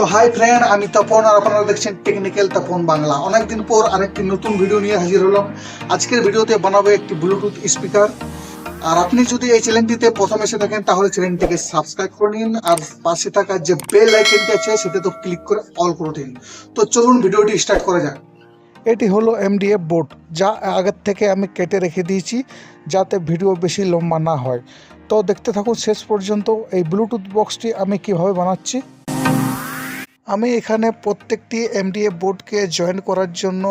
তো hi friend, আমি তপন আর আপনারা দেখছেন টেকনিক্যাল তপন বাংলা। অনেকদিন পর আরেকটি নতুন ভিডিও নিয়ে হাজির হলাম। আজকের ভিডিওতে বানাবো একটি ব্লুটুথ স্পিকার। আর আপনি যদি এই চ্যানেলটিতে প্রথম এসে থাকেন তাহলে চ্যানেলটিকে সাবস্ক্রাইব করে নিন, আর পাশে থাকা যে বেল আইকনটি আছে সেটা তো ক্লিক করে অল করে দিন। তো চলুন ভিডিওটি স্টার্ট করা যাক। এটি হলো এমডিএফ বোর্ড, যা আগের থেকে আমি কেটে রেখে দিয়েছি যাতে ভিডিও বেশি লম্বা না হয়। তো দেখতে থাকুন শেষ পর্যন্ত এই ব্লুটুথ বক্সটি আমি কিভাবে বানাচ্ছি। আমি এখানে প্রত্যেকটি এমডিএফ বোর্ডকে জয়েন করার জন্য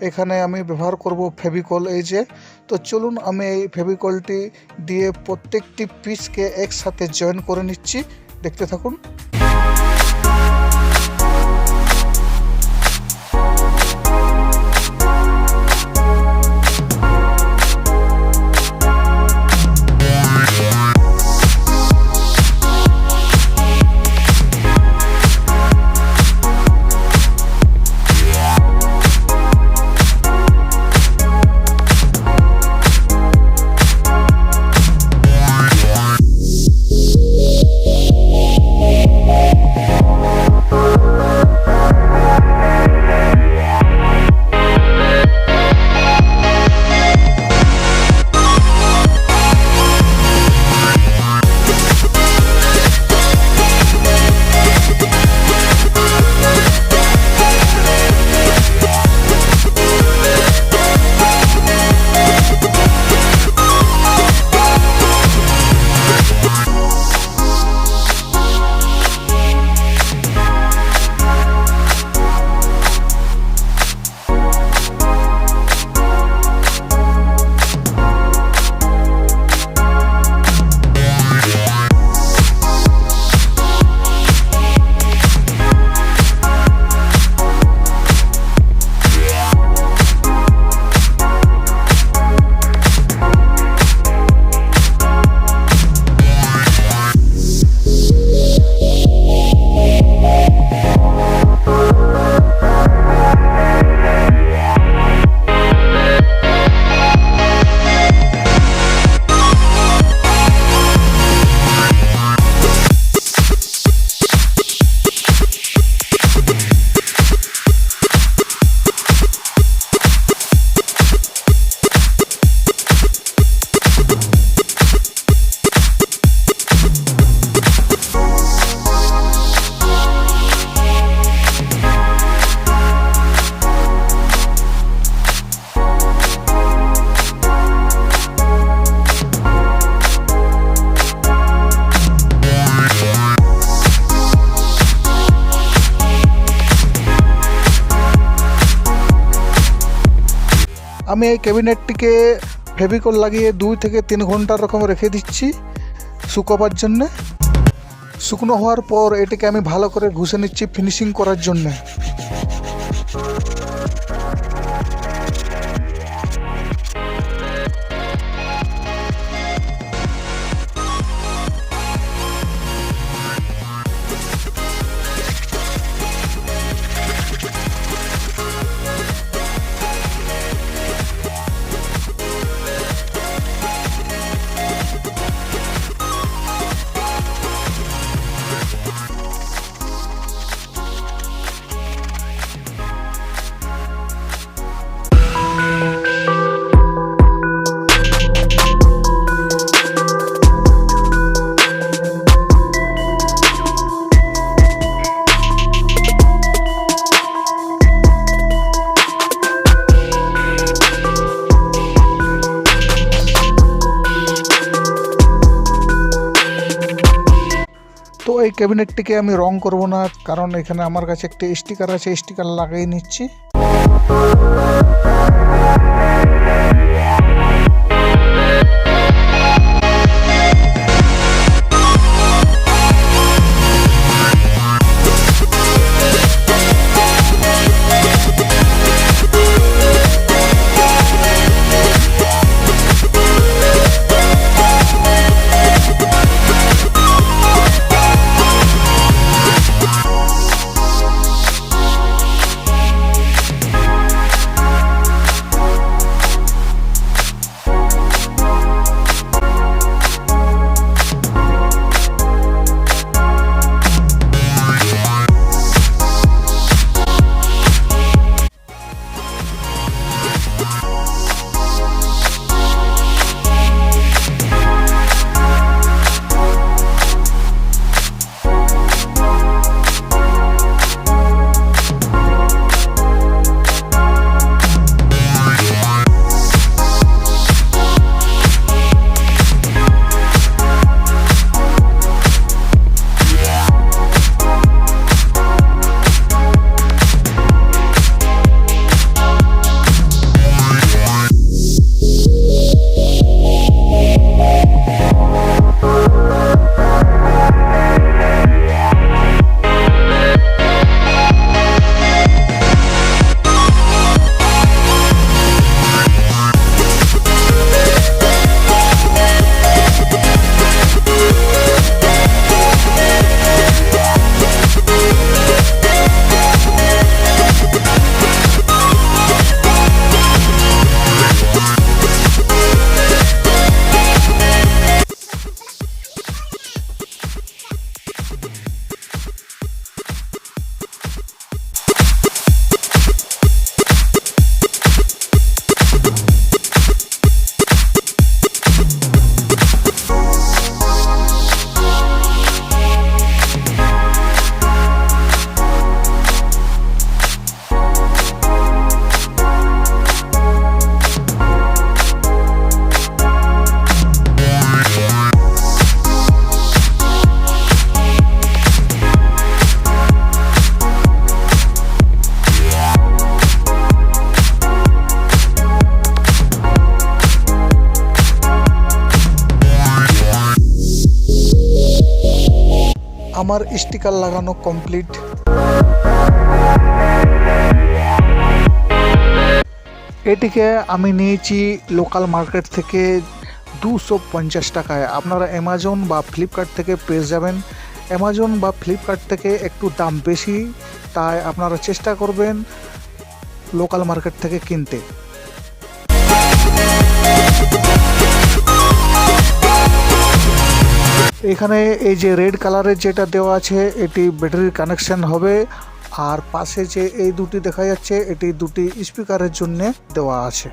এখানে আমি ব্যবহার করব ফেভিকল। এই যে, তো চলুন আমি এই ফেভিকলটি দিয়ে প্রত্যেকটি পিসকে একসাথে জয়েন করে নিচ্ছি, দেখতে থাকুন। আমি এই ক্যাবিনেটটিকে ফেভিকল লাগিয়ে 2 থেকে 3 ঘন্টার রকম রেখে দিচ্ছি শুকাবার জন্যে। শুকনো হওয়ার পর এটিকে আমি ভালো করে ঘষে নিচ্ছি ফিনিশিং করার জন্যে। তো এই ক্যাবিনেটটিকে আমি রং করব না, কারণ এখানে আমার কাছে একটি স্টিকার আছে, স্টিকার লাগিয়ে নিচ্ছি। আমার স্টিকার লাগানো কমপ্লিট। এটিকে আমি নিয়েছি লোকাল মার্কেট থেকে 250 টাকায়। আপনারা অ্যামাজন বা ফ্লিপকার্ট থেকে পেয়ে যাবেন। অ্যামাজন বা ফ্লিপকার্ট থেকে একটু দাম বেশি, তাই আপনারা চেষ্টা করবেন লোকাল মার্কেট থেকে কিনতে। এখানে এই যে রেড কালারের যেটা দেওয়া আছে এটি ব্যাটারির কানেকশন হবে, আর পাশে যে এই দুটি দেখা যাচ্ছে এটি দুটি স্পিকারের জন্য দেওয়া আছে।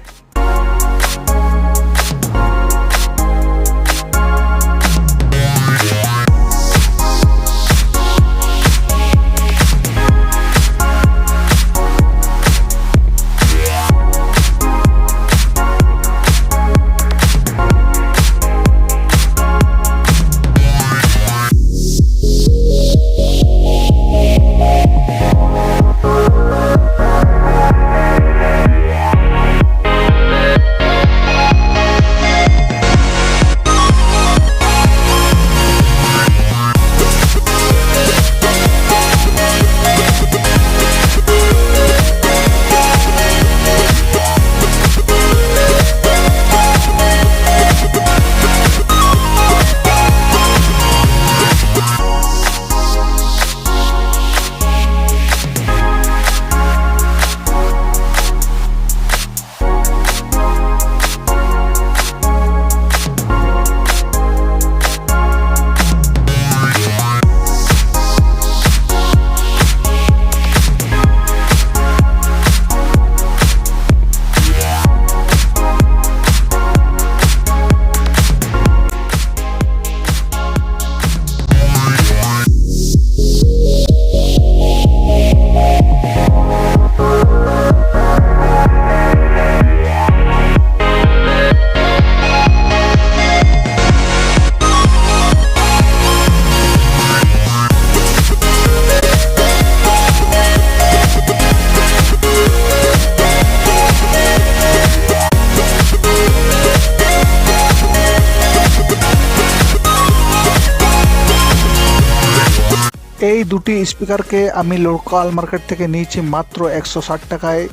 এই দুটি স্পিকারকে আমি লোকাল মার্কেট থেকে নিয়েছি মাত্র 160 টাকায়।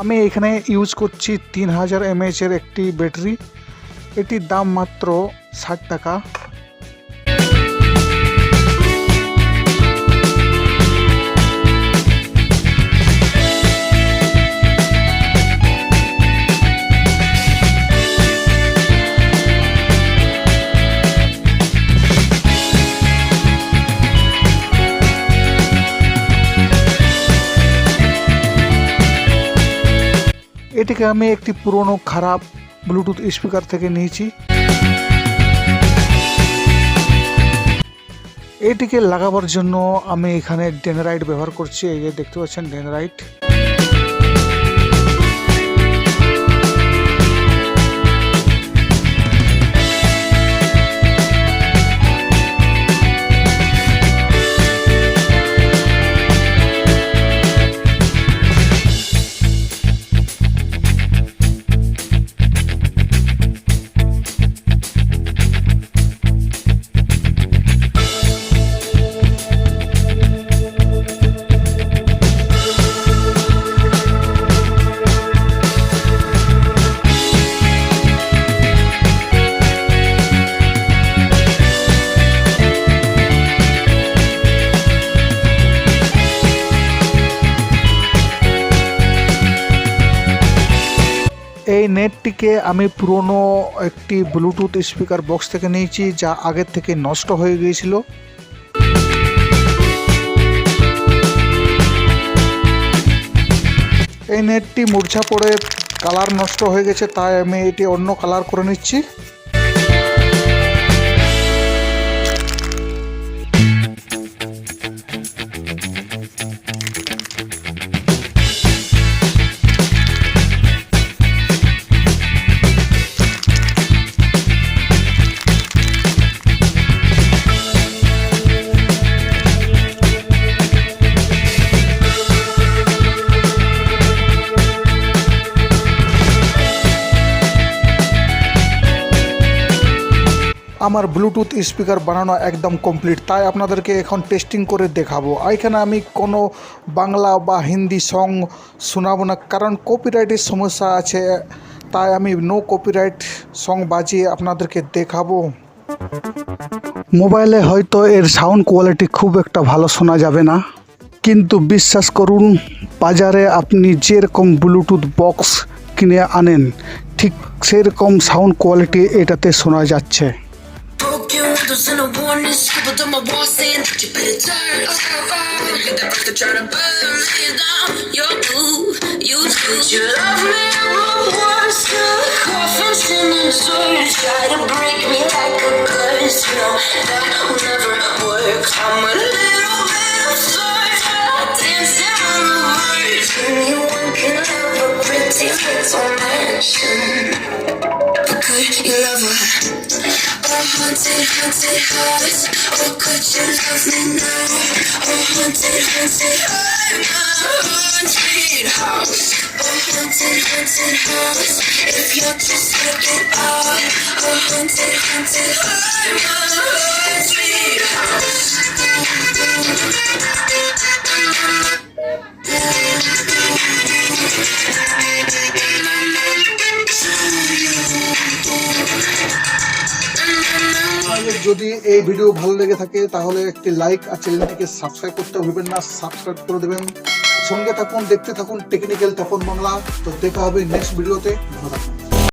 আমি এখানে ইউজ করছি 3000 mAh এর একটি ব্যাটারি। এটির দাম মাত্র 60 টাকা। এটিকে আমি একটি পুরনো খারাপ ব্লুটুথ স্পিকার থেকে নিয়েছি। এটিকে লাগাবার জন্য আমি এখানে ডেনরাইট ব্যবহার করছি। এই যে দেখতে পাচ্ছেন ডেনরাইট। এই নেটটিকে আমি পুরনো একটি ব্লুটুথ স্পিকার বক্স থেকে নিয়েছি, যা আগের থেকে নষ্ট হয়ে গিয়েছিল। এই নেটটি মূর্ছা পড়ে কালার নষ্ট হয়ে গেছে, তাই আমি এটি অন্য কালার করে নিচ্ছি। আমার ব্লুটুথ স্পিকার বানানো একদম কমপ্লিট, তাই আপনাদেরকে এখন টেস্টিং করে দেখাবো। এখানে আমি কোনো বাংলা বা হিন্দি সং শোনাবো না, কারণ কপিরাইটের সমস্যা আছে, তাই আমি নো কপিরাইট সং বাজিয়ে আপনাদেরকে দেখাবো। মোবাইলে হয়তো এর সাউন্ড কোয়ালিটি খুব একটা ভালো শোনা যাবে না, কিন্তু বিশ্বাস করুন, বাজারে আপনি যেরকম ব্লুটুথ বক্স কিনে আনেন ঠিক সেরকম সাউন্ড কোয়ালিটি এটাতে শোনা যাচ্ছে। In a warning, scribbled on my wall saying that you better turn around. Get that fucker trying to burn me down. You're blue, you too. You love me, but worse still. Coffins in the dirt, try to break me like a curse. You know that will never work. I'm a little bit absurd, dancing on the verge. Anyone can love a pretty little mansion, but could you love her? Haunted, haunted house. Oh, could you love me now? Oh, haunted, haunted haunted house. Oh, haunted, haunted house. If you're just looking out. Oh, haunted, haunted house. যদি এই video ভালো লেগে থাকে তাহলে একটি like আর চ্যানেলটিকে subscribe করতে ভুলবেন না, সাবস্ক্রাইব করে দেবেন। সঙ্গে থাকুন, দেখতে থাকুন টেকনিক্যাল তপন বাংলা। তো দেখা হবে নেক্সট ভিডিওতে। ভালো থাকুন।